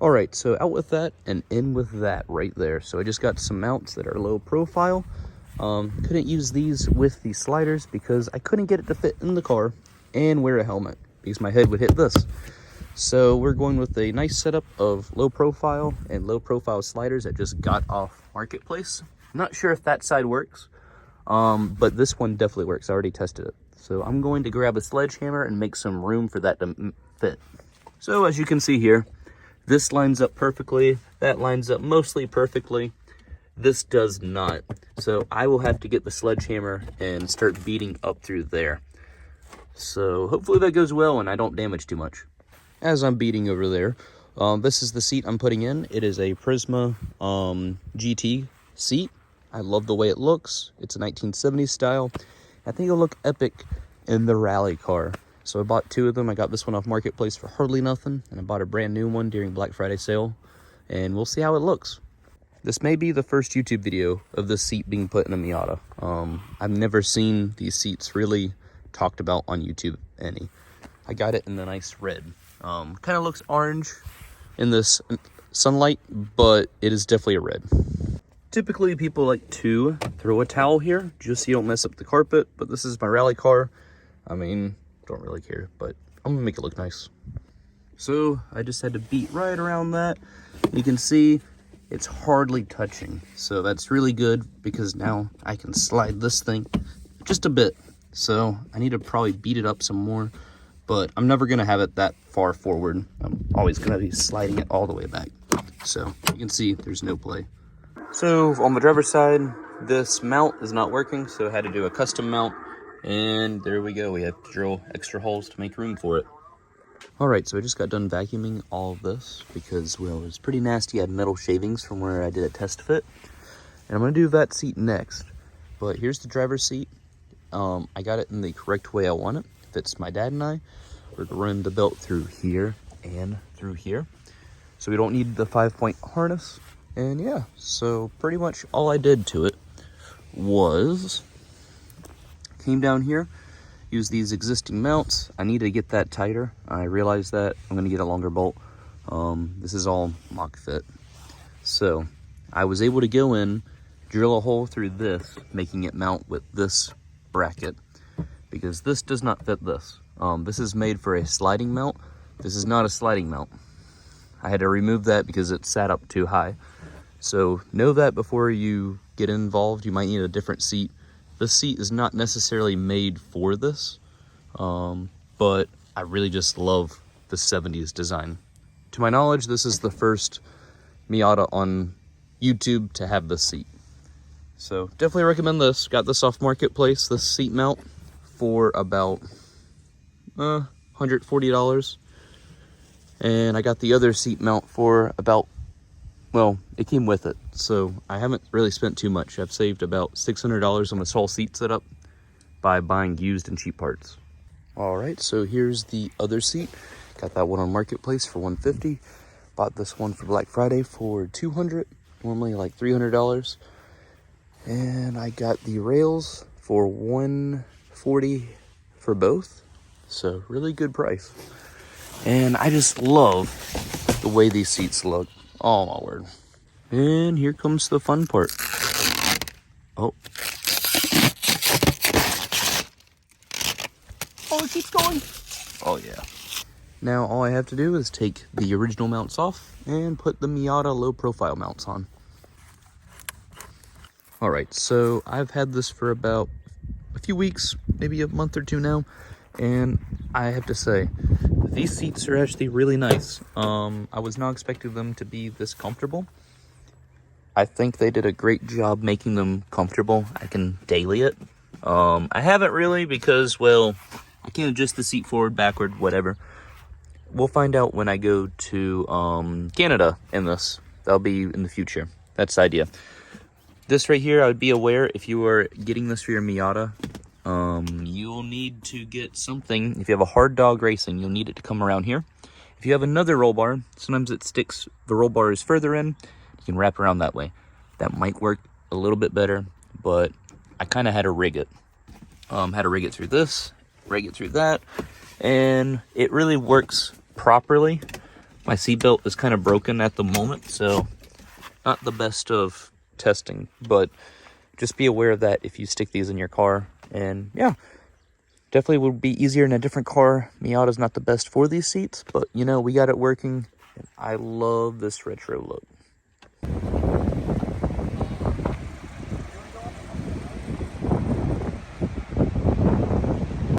All right, so out with that and in with that right there. So I just got some mounts that are low profile. Couldn't use these with the sliders because I couldn't get it to fit in the car and wear a helmet because my head would hit this. So we're going with a nice setup of low profile and low profile sliders that just got off Marketplace. Not sure if that side works, but this one definitely works. I already tested it. So I'm going to grab a sledgehammer and make some room for that to fit. So as you can see here, this lines up perfectly. That lines up mostly perfectly. This does not. So I will have to get the sledgehammer and start beating up through there. So hopefully that goes well and I don't damage too much. As I'm beating over there, this is the seat I'm putting in. It is a Prisma GT seat. I love the way it looks. It's a 1970s style. I think it'll look epic in the rally car. So I bought two of them. I got this one off Marketplace for hardly nothing, and I bought a brand new one during Black Friday sale, and we'll see how it looks. This may be the first YouTube video of this seat being put in a Miata. I've never seen these seats really talked about on YouTube any. I got it in the nice red. Kind of looks orange in this sunlight, but it is definitely a red. Typically people like to throw a towel here just so you don't mess up the carpet, but this is my rally car. I mean, don't really care, but I'm gonna make it look nice. So I just had to beat right around that. You can see it's hardly touching, so that's really good because now I can slide this thing just a bit. So I need to probably beat it up some more, but I'm never gonna have it that far forward. I'm always gonna be sliding it all the way back. So you can see there's no play. So on the driver's side, this mount is not working, so I had to do a custom mount, and there we go. We have to drill extra holes to make room for it. All right, so I just got done vacuuming all of this because, well, it was pretty nasty. I had metal shavings from where I did a test fit, and I'm gonna do that seat next. But here's the driver's seat. I got it in the correct way I want it. Fits my dad and I. We're gonna run the belt through here and through here, so we don't need the 5-point harness. And yeah, so pretty much all I did to it was came down here, used these existing mounts. I need to get that tighter. I realized that I'm gonna get a longer bolt. This is all mock fit. So I was able to go in, drill a hole through this, making it mount with this bracket, because this does not fit this. This is made for a sliding mount. This is not a sliding mount. I had to remove that because it sat up too high. So know that before you get involved. You might need a different seat. This seat is not necessarily made for this, but I really just love the 70s design. To my knowledge, this is the first Miata on YouTube to have this seat. So definitely recommend this. Got this off Marketplace, this seat mount, for about $140. And I got the other seat mount for about, well, it came with it, so I haven't really spent too much. I've saved about $600 on this whole seat setup by buying used and cheap parts. All right, so here's the other seat. Got that one on Marketplace for $150. Bought this one for Black Friday for $200, normally like $300. And I got the rails for $140 for both, so really good price. And I just love the way these seats look. Oh my word. And here comes the fun part. Oh. Oh, it keeps going. Oh yeah. Now all I have to do is take the original mounts off and put the Miata low profile mounts on. All right, so I've had this for about a few weeks, maybe a month or two now. And I have to say, these seats are actually really nice. I was not expecting them to be this comfortable. I think they did a great job making them comfortable. I can daily it. I haven't really because, well, I can't adjust the seat forward, backward, whatever. We'll find out when I go to Canada in this. That'll be in the future. That's the idea. This right here, I would be aware if you are getting this for your Miata, you'll need to get something. If you have a hard dog racing, you'll need it to come around here. If you have another roll bar, sometimes it sticks, the roll bar is further in, you can wrap around that way. That might work a little bit better, but I kind of had to rig it. Had to rig it through this, rig it through that, and it really works properly, My seatbelt is kind of broken at the moment, so not the best of testing, but just be aware of that if you stick these in your car. And yeah, definitely would be easier in a different car. Miata's not the best for these seats, but you know, we got it working. And I love this retro look.